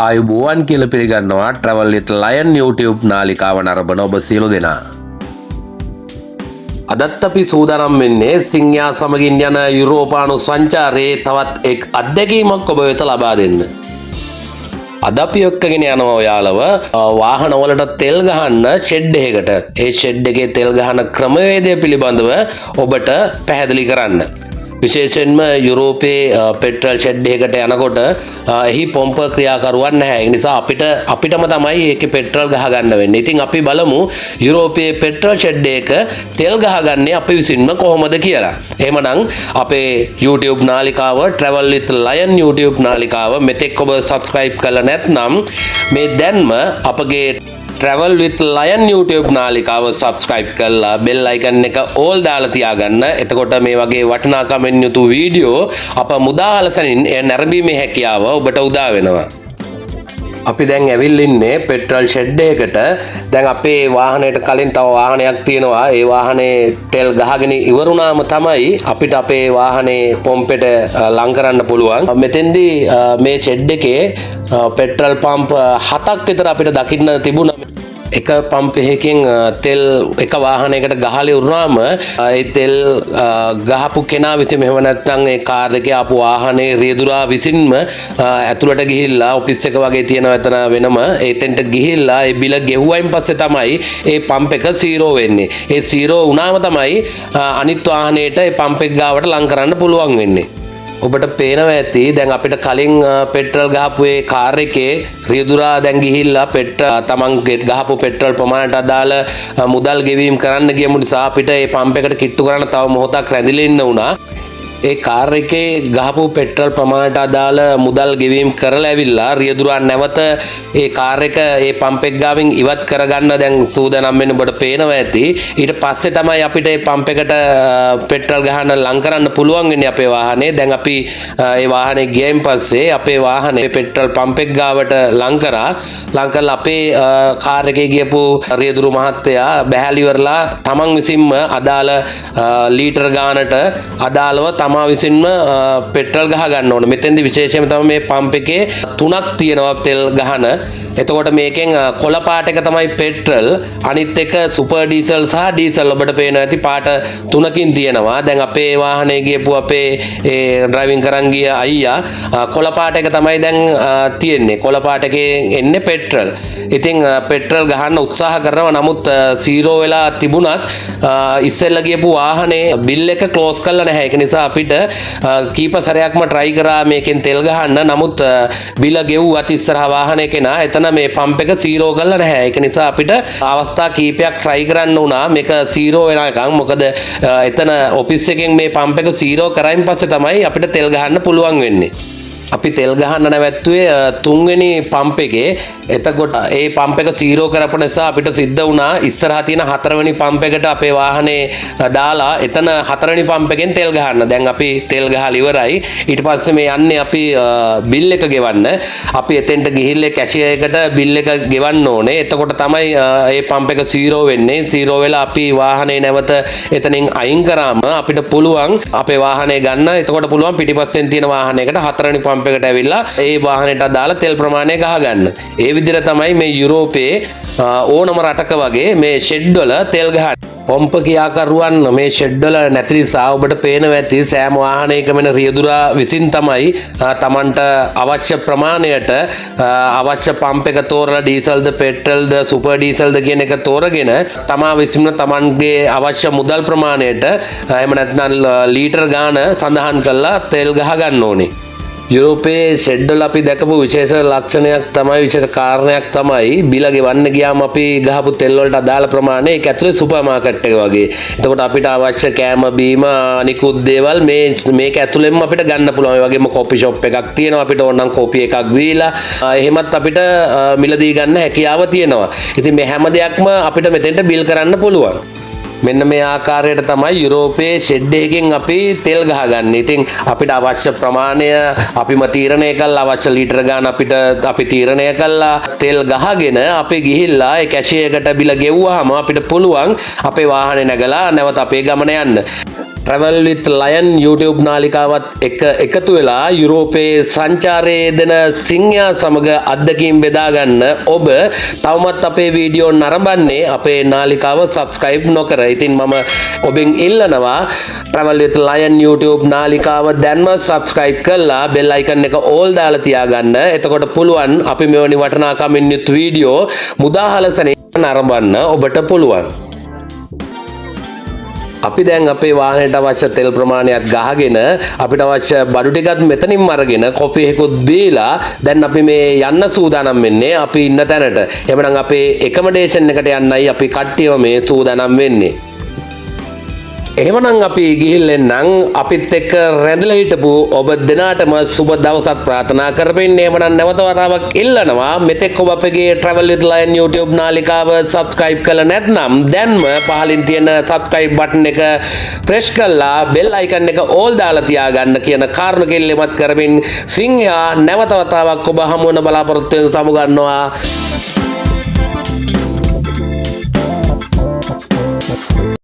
ආයුබෝවන් කියලා පිළිගන්නවා Travel with Lion YouTube නාලිකාව නරඹන ඔබ සියලු දෙනා. අදත් අපි සූදානම් වෙන්නේ සිංහයා සමගින් යන යුරෝපානු සංචාරයේ තවත් එක් අත්දැකීමක් ඔබ වෙත ලබා දෙන්න. අද අපි එක්කගෙන යනවා ඔයාලව වාහනවලට තෙල් ගහන්න ෂෙඩ් එකකට. ඒ ෂෙඩ් එකේ තෙල් ගහන ක්‍රමවේදය පිළිබඳව ඔබට පැහැදිලි කරන්න. විශේෂයෙන්ම යුරෝපයේ පෙට්‍රල් ෂෙඩ් එකකට යනකොට එහි පොම්ප ක්‍රියාකරුවන් නැහැ. ඒ නිසා අපිටම තමයි ඒකේ පෙට්‍රල් ගහගන්න වෙන්නේ. ඉතින් අපි බලමු යුරෝපයේ පෙට්‍රල් ෂෙඩ් එක තෙල් ගහගන්නේ අපි විසින්ම කොහොමද කියලා. එහෙමනම් අපේ YouTube නාලිකාව Travel with Lion YouTube නාලිකාව මෙතෙක් ඔබ subscribe කරලා නැත්නම් මේ දැන්ම අපගේ Travel with Lion YouTube නාලිකාව subscribe කරලා bell icon එක all දාලා තියාගන්න. එතකොට මේ වගේ වටිනාකමින් යුතු වීඩියෝ අප මුදාහලසනින් නැරඹීමේ හැකියාව ඔබට උදා වෙනවා. අපි දැන් ඇවිල්ලා ඉන්නේ පෙට්‍රල් ෂෙඩ් එකකට. දැන් අපේ වාහනයට කලින් තව වාහනයක් තියෙනවා. ඒ වාහනේ තෙල් ගහගෙන ඉවරුණාම තමයි අපිට අපේ වාහනේ පොම්පෙට ලං කරන්න පුළුවන්. මෙතෙන්දී මේ ෂෙඩ් එකේ පෙට්‍රල් පම්ප් 7ක් විතර අපිට දකින්න තිබුණා. එක පම්ප් එකකින් තෙල් එක වාහනයකට ගහලා ඉවරුනාම ඒ තෙල් ගහපු කෙනා විසින් මෙහෙම නැත්නම් ඒ කාර් එකේ ආපු වාහනේ රියදුරා විසින්ම ඇතුළට ගිහිල්ලා ඔෆිස් එක වගේ තියෙනවා එතන වෙනම එතෙන්ට ගිහිල්ලා ඒ බිල ගෙවුවයින් පස්සේ තමයි ඒ පම්ප් එක සීරෝ වෙන්නේ. ඒ සීරෝ වුණාම තමයි අනිත් වාහනේට ඒ පම්ප් එක ගාවට ලං කරන්න පුළුවන් වෙන්නේ. ඔබට පේනවා ඇති දැන් අපිට කලින් පෙට්‍රල් ගහපු ඒ කාර් එකේ රියදුරා දැන් ගිහිල්ලා තමන් ගහපු පෙට්‍රල් ප්‍රමාණයට අදාළ මුදල් ගෙවීම කරන්න ගිය නිසා අපිට ඒ පම්ප් එකට කිට්ටු කරන්න තව මොහොතක් රැඳිලා ඉන්න වුණා. ඒ කාර් එකේ ගහපු පෙට්‍රල් ප්‍රමාණයට අදාළ මුදල් ගෙවීම කරලා ඇවිල්ලා රියදුරා නැවත ඒ කාර් එක ඒ පම්ප් එක ගාවින් ඉවත් කරගන්න දැන් සූදානම් වෙන්න ඔබට පේනවා ඇති. ඊට පස්සේ තමයි අපිට ඒ පම්ප් එකට පෙට්‍රල් ගහන්න ලං කරන්න පුළුවන් වෙන්නේ අපේ වාහනේ. දැන් අපි ඒ වාහනේ ගියයින් පස්සේ අපේ වාහනේ පෙට්‍රල් පම්ප් එක ගාවට ලං කරලා අපේ කාර් එකේ ගියපු රියදුරු මහත්තයා බැහැලි ඉවරලා තමන් විසින්ම අදාළ ලීටර් ගානට අදාළව තමා විසින්ම පෙට්‍රල් ගහ ගන්න ඕනේ. මෙතෙන්දි විශේෂයෙන්ම තමයි මේ පම්ප් එකේ 3ක් තියෙනවා තෙල් ගහන. එතකොට මේකෙන් කොළ පාට එක තමයි පෙට්‍රල්, අනිත් එක සුපර් ඩීසල් සහ ඩීසල් ඔබට පේනවා ඇති පාට 3කින් තියෙනවා. දැන් අපේ වාහනේ ගියපු අපේ ඒ ඩ්‍රයිවිං කරන් ගිය අයියා කොළ පාට එක තමයි දැන් තියෙන්නේ. කොළ පාට එකේ එන්නේ පෙට්‍රල්. ඉතින් පෙට්‍රල් ගහන්න උත්සාහ කරනවා. නමුත් සීරෝ වෙලා තිබුණත් ඉස්සෙල්ලා ගියපු වාහනේ බිල් එක ක්ලෝස් කරලා නැහැ. ඒක නිසා අපිට කීප සැරයක්ම try කරා මේකෙන් තෙල් ගහන්න. නමුත් බිල ගෙව්වත් ඉස්සරහා වාහනේ කෙනා එතන මේ පම්ප් එක සීරෝ කරලා නැහැ. ඒක නිසා අපිට අවස්ථා කීපයක් try කරන්න වුණා මේක සීරෝ වෙනකන්. මොකද එතන ඔෆිස් එකෙන් මේ පම්ප් එක සීරෝ කරායින් පස්සේ තමයි අපිට තෙල් ගහන්න පුළුවන් වෙන්නේ. අපි තෙල් ගහන්න නැවැත්තුවේ 3 වෙනි පම්ප් එකේ. එතකොට ඒ පම්ප් එක සීරෝ කරපු නිසා අපිට සිද්ධ වුණා ඉස්සරහා තියෙන 4 වෙනි පම්ප් එකට අපේ වාහනේ දාලා එතන 4 වෙනි පම්ප් එකෙන් තෙල් ගහන්න. දැන් අපි තෙල් ගහලා ඉවරයි. ඊට පස්සේ මේ යන්නේ අපි බිල් එක ගෙවන්න. අපි එතෙන්ට ගිහිල්ලා කැෂියර් එකට බිල් එක ගෙවන්න ඕනේ. එතකොට තමයි මේ පම්ප් එක සීරෝ වෙන්නේ. සීරෝ වෙලා අපි වාහනේ නැවත එතනින් අයින් කරාම අපිට පුළුවන් අපේ වාහනේ ගන්න. එතකොට පුළුවන් පිටිපස්සෙන් තියෙන වාහනයකට 4 වෙනි පම්ප් එකට ඇවිල්ලා ඒ වාහනේට දාලා තෙල් ප්‍රමාණය ගහ ගන්න. ඒ විදිහට තමයි මේ යුරෝපයේ ඕනම රටක වගේ මේ ෂෙඩ් වල තෙල් ගහන්නේ. පොම්ප ක්‍රියාකරුවන් මේ ෂෙඩ් වල නැති නිසා ඔබට පේනවා ඇති සෑම වාහනයකම වෙන රියදුරා විසින් තමයි තමන්ට අවශ්‍ය ප්‍රමාණයට අවශ්‍ය පම්ප් එක තෝරලා ඩීසල්ද පෙට්‍රල්ද සුපර් ඩීසල්ද කියන එක තෝරගෙන තමා විසින්ම තමන්ගේ අවශ්‍ය මුදල් ප්‍රමාණයට එහෙම නැත්නම් ලීටර් ගාන සඳහන් කරලා තෙල් ගහ ගන්න ඕනේ. යුරෝපයේ ෂෙඩ් වල අපි දැකපු විශේෂ ලක්ෂණයක් තමයි විශේෂ කාරණයක් තමයි බිල ගෙවන්න ගියාම අපි ගහපු තෙල් වලට අදාළ ප්‍රමාණය ඒක ඇතුලේ සුපර් මාකට් එක වගේ. එතකොට අපිට අවශ්‍ය කෑම බීම අනිකුත් දේවල් මේක ඇතුලෙන්ම අපිට ගන්න පුළුවන්. ඒ වගේම කොපි ෂොප් එකක් තියෙනවා. අපිට ඕන නම් කොපි එකක් දීලා එහෙමත් අපිට මිලදී ගන්න හැකියාව තියෙනවා. ඉතින් මේ හැම දෙයක්ම අපිට මෙතෙන්ට බිල් කරන්න පුළුවන්. මෙන්න මේ ආකාරයට තමයි යුරෝපයේ ෂෙඩ් එකකින් අපි තෙල් ගහගන්නේ. ඉතින් අපිට අවශ්‍ය ප්‍රමාණය අපිම තීරණය කළා අවශ්‍ය ලීටර ගාන අපි තීරණය කළා තෙල් ගහගෙන අපි ගිහිල්ලා ඒ කැෂියර් එකට බිල ගෙව්වහම අපිට පුළුවන් අපේ වාහනේ නැගලා නැවත අපේ ගමන යන්න. Travel with Lion YouTube නාලිකාවත් එකතු වෙලා යුරෝපයේ සංචාරයේ දෙන සිංහයා සමග අත්දැකීම් බෙදා ගන්න ඔබ තවමත් අපේ වීඩියෝ නරඹන්නේ අපේ නාලිකාව subscribe නොකර. ඉතින් මම ඔබෙන් ඉල්ලනවා Travel with Lion YouTube නාලිකාව දැන්ම subscribe කරලා bell icon එක all දාලා තියාගන්න. එතකොට පුළුවන් අපි මෙවැනි වටිනා කමින් යුත් වීඩියෝ මුදාහලසනේ නරඹන්න ඔබට පුළුවන්. අපි දැන් අපේ වාහනයට අවශ්‍ය තෙල් ප්‍රමාණයක් ගහගෙන අපිට අවශ්‍ය බඩු ටිකත් මෙතනින්ම අරගෙන කොපි එකකුත් බීලා දැන් අපි මේ යන්න සූදානම් වෙන්නේ අපි ඉන්න තැනට. එhmenan අපේ accommodation එකට යන්නයි අපි කට්ටියම මේ සූදානම් වෙන්නේ. එහෙමනම් අපි ගිහිල්ලෙන්නම් අපිත් එක්ක රැඳිලා හිටපු ඔබ දෙනාටම සුබ දවසක් ප්‍රාර්ථනා කරමින් එහෙමනම් නැවත වතාවක් ඉල්ලනවා මෙතෙක් ඔබ අපගේ Travel with Lion YouTube නාලිකාව subscribe කළා නැත්නම් දැන්ම පහලින් තියෙන subscribe button එක press කරලා bell icon එක all දාලා තියාගන්න කියන කාරණා කෙල්ලෙමත් කරමින් සිංහයා නැවත වතාවක් ඔබ හමු වෙන බලාපොරොත්තු වෙන සමු ගන්නවා.